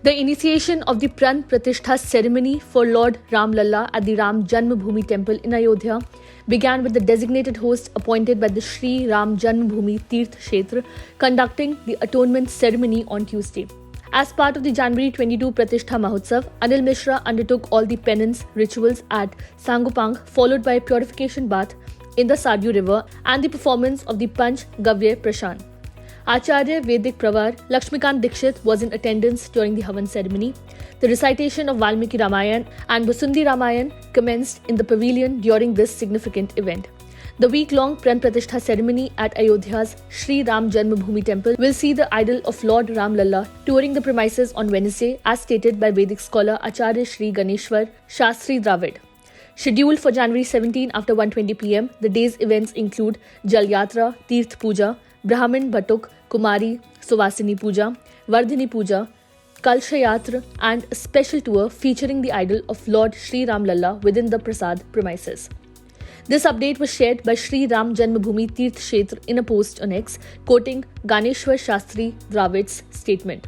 The initiation of the Pran Pratishtha ceremony for Lord Ram Lalla at the Ram Janmabhoomi temple in Ayodhya began with the designated host appointed by the Sri Ram Janmabhoomi Tirth Kshetra conducting the atonement ceremony on Tuesday. As part of the January 22 Pratishtha Mahotsav, Anil Mishra undertook all the penance rituals at Sangupang, followed by a purification bath in the Saryu River and the performance of the Panch Gavya Prashan. Acharya Vedic Pravar Lakshmikant Dikshit was in attendance during the Havan ceremony. The recitation of Valmiki Ramayan and Vasundi Ramayan commenced in the pavilion during this significant event. The week-long Pran Pratishtha ceremony at Ayodhya's Sri Ram Janmabhoomi temple will see the idol of Lord Ram Lalla touring the premises on Wednesday, as stated by Vedic scholar Acharya Sri Ganeshwar Shastri Dravid. Scheduled for January 17 after 1:20 pm, the day's events include Jal Yatra, Tirth Puja, Brahmin Bhatuk, Kumari, Suvasini Puja, Vardhini Puja, Kalsha Yatra and a special tour featuring the idol of Lord Sri Ram Lalla within the Prasad premises. This update was shared by Sri Ram Janmabhoomi Tirth Kshetra in a post on X, quoting Ganeshwar Shastri Dravid's statement.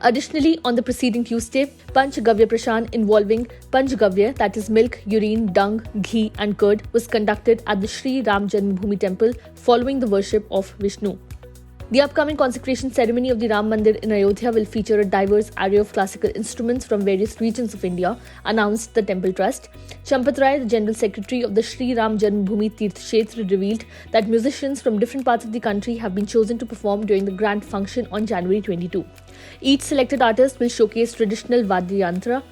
Additionally, on the preceding Tuesday, Panch Gavya Prashan involving Panch Gavya, that is milk, urine, dung, ghee and curd, was conducted at the Sri Ram Janmabhoomi temple following the worship of Vishnu. The upcoming consecration ceremony of the Ram Mandir in Ayodhya will feature a diverse array of classical instruments from various regions of India, announced the temple trust. Champat Rai, the General Secretary of the Sri Ram Janmabhoomi Tirth Kshetra, revealed that musicians from different parts of the country have been chosen to perform during the grand function on January 22. Each selected artist will showcase traditional Vadya Yantra,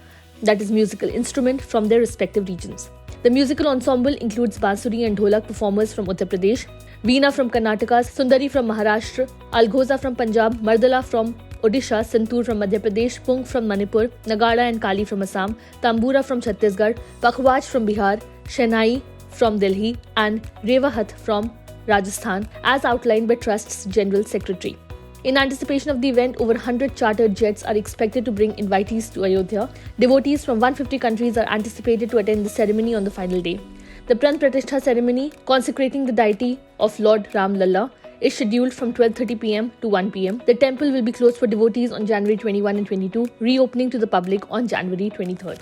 that is musical instrument, from their respective regions. The musical ensemble includes Bansuri and Dholak performers from Uttar Pradesh, Veena from Karnataka, Sundari from Maharashtra, Alghoza from Punjab, Mardala from Odisha, Santoor from Madhya Pradesh, Pung from Manipur, Nagada and Kali from Assam, Tambura from Chhattisgarh, Pakhwaj from Bihar, Shehnai from Delhi and Revahat from Rajasthan, as outlined by Trust's General Secretary. In anticipation of the event, over 100 chartered jets are expected to bring invitees to Ayodhya. Devotees from 150 countries are anticipated to attend the ceremony on the final day. The Pran Pratishtha ceremony, consecrating the deity of Lord Ram Lalla, is scheduled from 12:30 pm to 1 pm. The temple will be closed for devotees on January 21 and 22, reopening to the public on January 23rd.